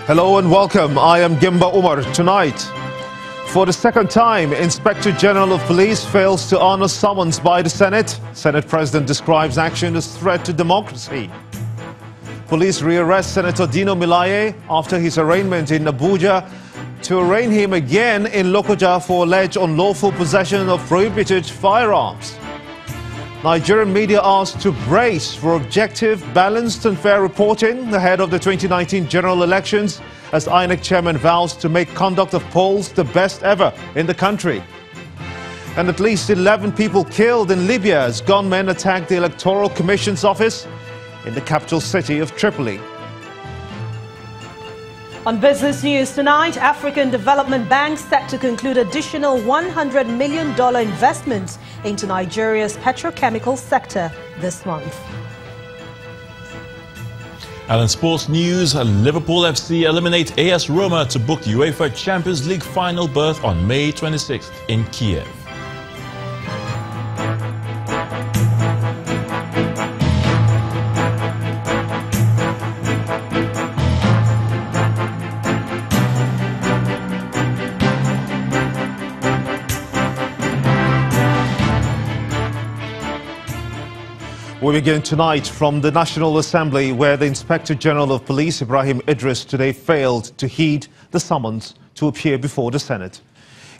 Hello and welcome. I am Gimba Umar. Tonight, for the second time, Inspector General of Police fails to honor summons by the Senate. Senate President describes action as threat to democracy. Police rearrest Senator Dino Melaye after his arraignment in Abuja to arraign him again in Lokoja for alleged unlawful possession of prohibited firearms. Nigerian media asked to brace for objective, balanced and fair reporting ahead of the 2019 general elections as INEC chairman vows to make conduct of polls the best ever in the country. And at least 11 people killed in Libya as gunmen attacked the Electoral Commission's office in the capital city of Tripoli. On business news tonight, African Development Bank set to conclude additional $100 million investments into Nigeria's petrochemical sector this month. And in sports news, Liverpool FC eliminate AS Roma to book UEFA Champions League final berth on May 26th in Kiev. We begin tonight from the National Assembly, where the Inspector General of Police, Ibrahim Idris, today failed to heed the summons to appear before the Senate.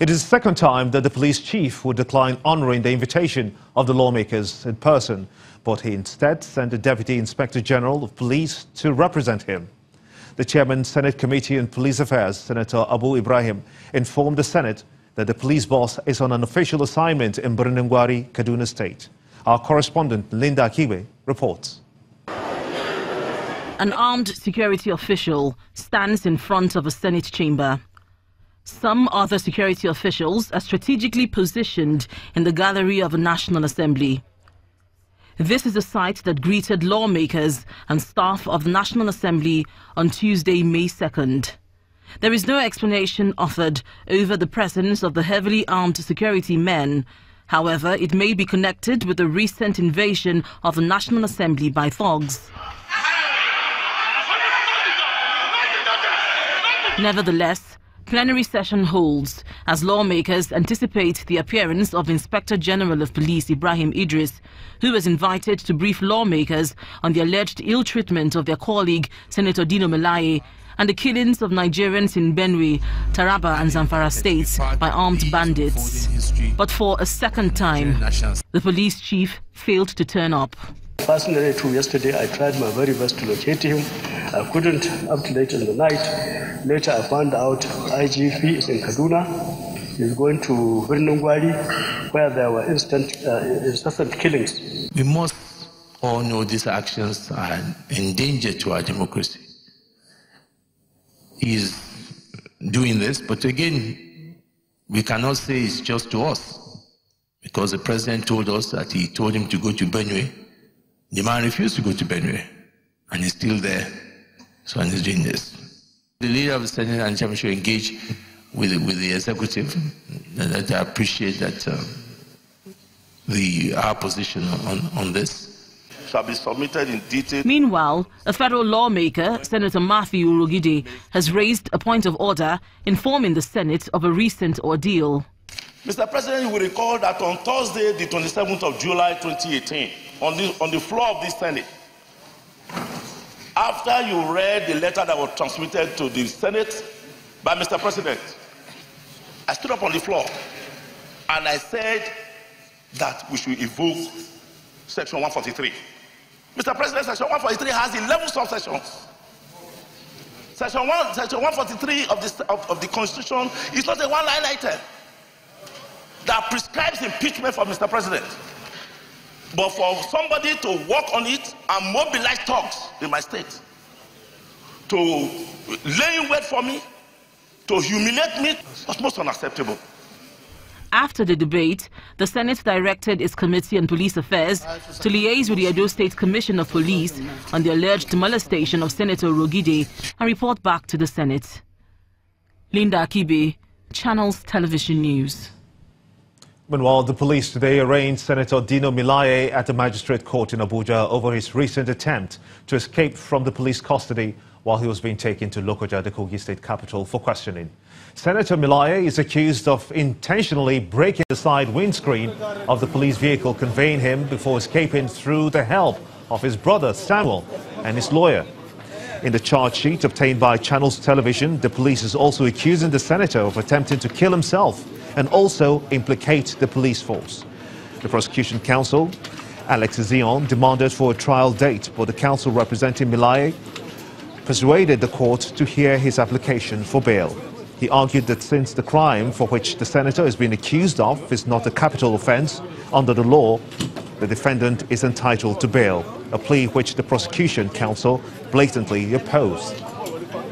It is the second time that the police chief would decline honouring the invitation of the lawmakers in person, but he instead sent the Deputy Inspector General of Police to represent him. The Chairman, Senate Committee on Police Affairs, Senator Abu Ibrahim, informed the Senate that the police boss is on an official assignment in Birnin-Gwari, Kaduna State. Our correspondent, Linda Akibe, reports. An armed security official stands in front of a Senate chamber. Some other security officials are strategically positioned in the gallery of a National Assembly. This is a sight that greeted lawmakers and staff of the National Assembly on Tuesday, May 2nd. There is no explanation offered over the presence of the heavily armed security men. However, it may be connected with the recent invasion of the National Assembly by thugs. Nevertheless, plenary session holds as lawmakers anticipate the appearance of Inspector General of Police Ibrahim Idris, who was invited to brief lawmakers on the alleged ill treatment of their colleague, Senator Dino Melaye, and the killings of Nigerians in Benue, Taraba and Zamfara states by armed bandits. But for a second time, the police chief failed to turn up. Personally, too, yesterday I tried my very best to locate him. I couldn't up to late in the night. Later I found out IGP is in Kaduna. He's going to Birnin-Gwari, where there were incessant killings. We must all know these actions are in danger to our democracy. He's doing this, but again, we cannot say it's just to us, because the president told us that he told him to go to Benue. The man refused to go to Benue, and he's still there, so he's doing this. The leader of the Senate and Chairman should engage with the executive, and I appreciate that our position on this shall be submitted in detail. Meanwhile, a federal lawmaker, Senator Matthew Urugide, has raised a point of order informing the Senate of a recent ordeal. Mr. President, you will recall that on Thursday, the 27th of July 2018, on the floor of this Senate, after you read the letter that was transmitted to the Senate by Mr. President, I stood up on the floor and I said that we should evoke Section 143. Mr. President, Section 143 has 11 subsections. Section 143 of the Constitution is not a one-line item that prescribes impeachment for Mr. President. But for somebody to work on it and mobilize thugs in my state, to lay in wait for me, to humiliate me, was most unacceptable. After the debate, the Senate directed its Committee on Police Affairs to liaise with the Edo State Commission of Police on the alleged molestation of Senator Urugide and report back to the Senate. Linda Akibe, Channels Television News. Meanwhile, the police today arraigned Senator Dino Melaye at the magistrate court in Abuja over his recent attempt to escape from the police custody while he was being taken to Lokoja, the Kogi state capital, for questioning. Senator Melaye is accused of intentionally breaking the side windscreen of the police vehicle conveying him before escaping through the help of his brother Samuel and his lawyer. In the charge sheet obtained by Channels Television, the police is also accusing the senator of attempting to kill himself and also implicate the police force. The prosecution counsel, Alex Zion, demanded for a trial date, but the counsel representing Melaye persuaded the court to hear his application for bail. He argued that since the crime for which the senator is being accused of is not a capital offence under the law, the defendant is entitled to bail, a plea which the prosecution counsel blatantly opposed.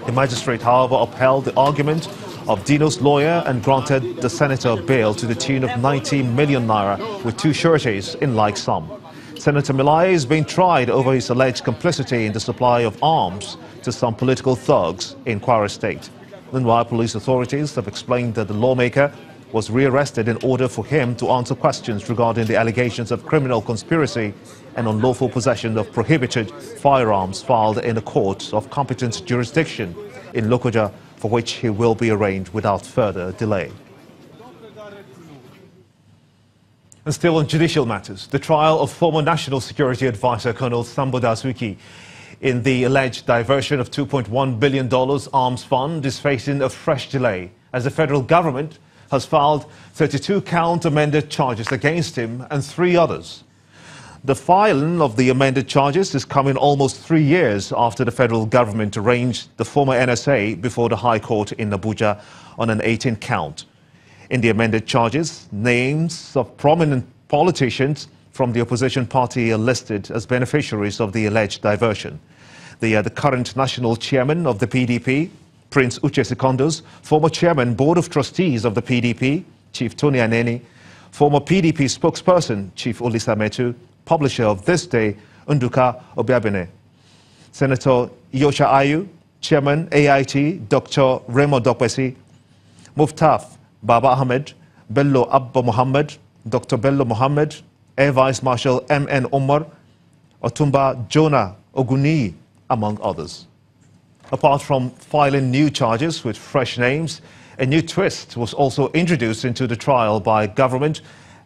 The magistrate, however, upheld the argument of Dino's lawyer and granted the senator bail to the tune of 90 million naira with two sureties in like sum. Senator Melaye is being tried over his alleged complicity in the supply of arms to some political thugs in Kwara State. Meanwhile, police authorities have explained that the lawmaker was rearrested in order for him to answer questions regarding the allegations of criminal conspiracy and unlawful possession of prohibited firearms filed in a court of competent jurisdiction in Lokoja, for which he will be arraigned without further delay. And still on judicial matters, the trial of former National Security Advisor Colonel Sambo Dasuki in the alleged diversion of $2.1 billion arms fund is facing a fresh delay as the federal government has filed 32 count amended charges against him and 3 others. The filing of the amended charges is coming almost 3 years after the federal government arraigned the former NSA before the High Court in Abuja on an 18 count. In the amended charges, names of prominent politicians from the opposition party are listed as beneficiaries of the alleged diversion. The current national chairman of the PDP, Prince Uche Secondos, former chairman, Board of Trustees of the PDP, Chief Tony Aneni, former PDP spokesperson, Chief Olisa Metu, publisher of This Day, Nduka Obiabene, Senator Yosha Ayu, Chairman AIT, Dr. Remo Dokwesi, Muftaf Baba Ahmed, Bello Abba Muhammad, Dr. Bello Muhammad, Air Vice Marshal M.N. Omar, Otumba Jonah Oguni, among others. Apart from filing new charges with fresh names, a new twist was also introduced into the trial by government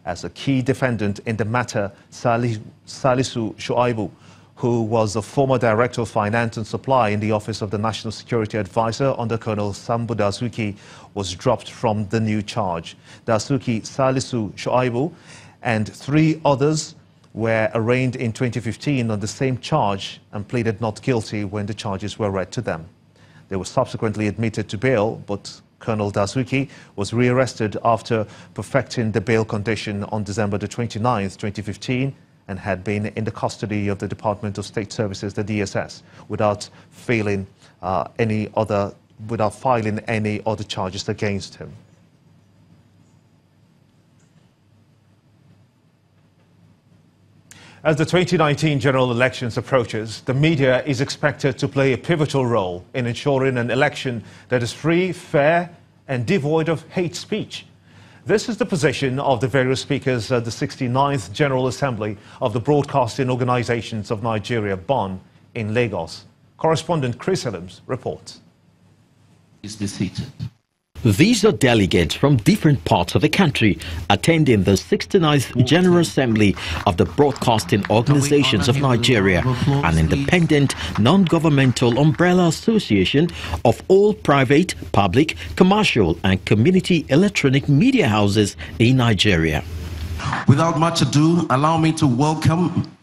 as a key defendant in the matter. Salisu Shuaibu, who was a former Director of Finance and Supply in the Office of the National Security Advisor under Colonel Sambo Dasuki, was dropped from the new charge. Dasuki, Salisu Shuaibu and 3 others were arraigned in 2015 on the same charge and pleaded not guilty when the charges were read to them. They were subsequently admitted to bail, but Colonel Dasuki was rearrested after perfecting the bail condition on December the 29th, 2015, and had been in the custody of the Department of State Services, the DSS, without filing any other charges against him. As the 2019 general elections approaches, the media is expected to play a pivotal role in ensuring an election that is free, fair, and devoid of hate speech. This is the position of the various speakers at the 69th General Assembly of the Broadcasting Organizations of Nigeria, BON, in Lagos. Correspondent Chris Helms reports. Please be seated. These are delegates from different parts of the country attending the 69th General Assembly of the Broadcasting Organizations of Nigeria, an independent, non-governmental umbrella association of all private, public, commercial and community electronic media houses in Nigeria. Without much ado, allow me to welcome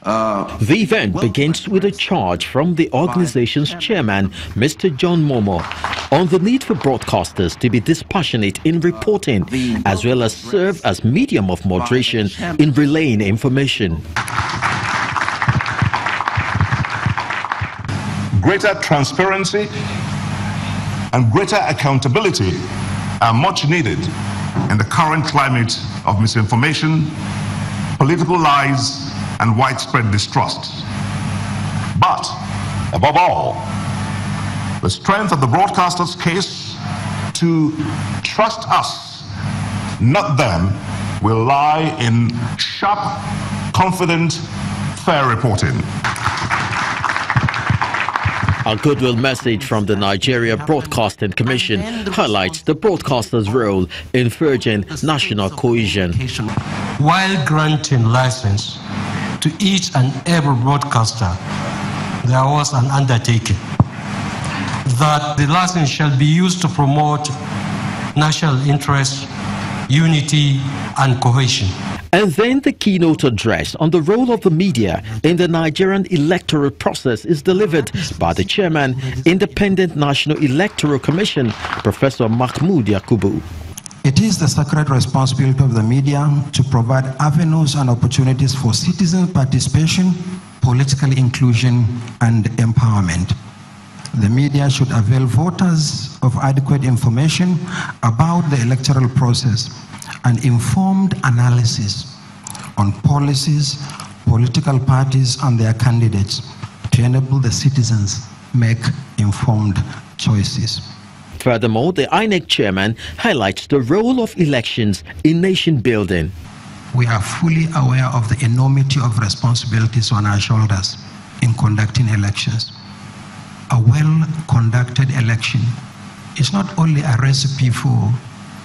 the event begins with a charge from the organization's chairman, Mr. John Momo, on the need for broadcasters to be dispassionate in reporting as well as serve as medium of moderation in relaying information. Greater transparency and greater accountability are much needed in the current climate of misinformation, political lies, and widespread distrust. But, above all, the strength of the broadcaster's case to trust us not them, will lie in sharp, confident, fair reporting. A goodwill message from the Nigeria Broadcasting Commission highlights the broadcaster's role in forging national cohesion. While granting license to each and every broadcaster, there was an undertaking that the license shall be used to promote national interest, unity, and cohesion. And then the keynote address on the role of the media in the Nigerian electoral process is delivered by the chairman, Independent National Electoral Commission, Professor Mahmoud Yakubu. It is the sacred responsibility of the media to provide avenues and opportunities for citizen participation, political inclusion, and empowerment. The media should avail voters of adequate information about the electoral process and informed analysis on policies, political parties, and their candidates to enable the citizens make informed choices. Furthermore, the INEC chairman highlights the role of elections in nation building. We are fully aware of the enormity of responsibilities on our shoulders in conducting elections. A well-conducted election is not only a recipe for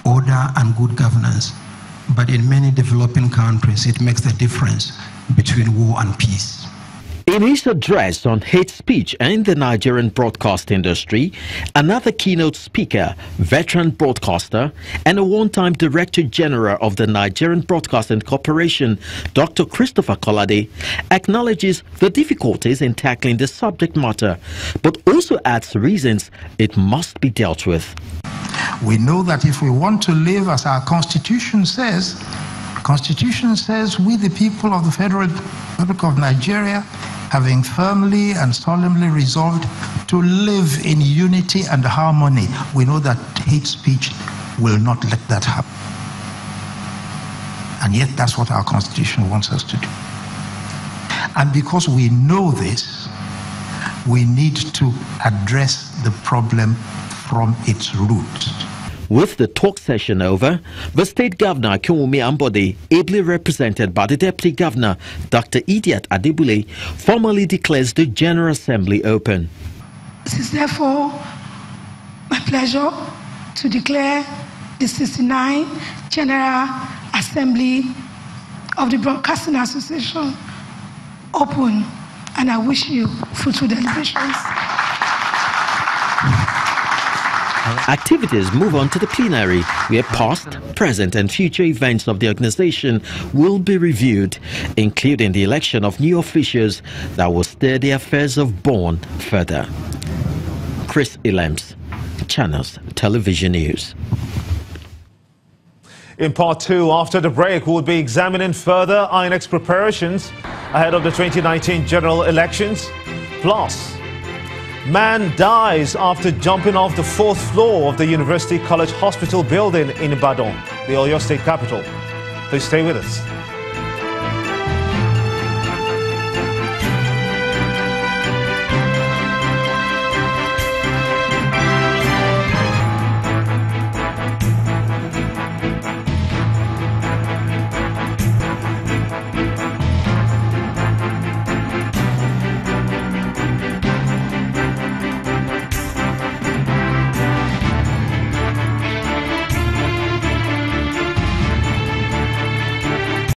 order and good governance, but in many developing countries, it makes the difference between war and peace. In his address on hate speech and the Nigerian broadcast industry, another keynote speaker, veteran broadcaster, and a one-time Director General of the Nigerian Broadcasting Corporation, Dr. Christopher Kolade, acknowledges the difficulties in tackling the subject matter, but also adds reasons it must be dealt with. We know that if we want to live as our Constitution says, we the people of the Federal Republic of Nigeria, having firmly and solemnly resolved to live in unity and harmony, we know that hate speech will not let that happen. And yet that's what our Constitution wants us to do. And because we know this, we need to address the problem from its roots. With the talk session over, the State Governor, Akinwumi Ambode, ably represented by the Deputy Governor, Dr. Idiat Adebule, formally declares the General Assembly open. It is therefore my pleasure to declare the 69th General Assembly of the Broadcasting Association open, and I wish you fruitful deliberations. Activities move on to the plenary, where past, present and future events of the organization will be reviewed, including the election of new officials that will steer the affairs of Born further. Chris Ilems, Channels Television News. In part 2, after the break, we'll be examining further INEC's preparations ahead of the 2019 general elections. Plus, man dies after jumping off the 4th floor of the University College Hospital building in Ibadan, the Oyo State capital. Please stay with us.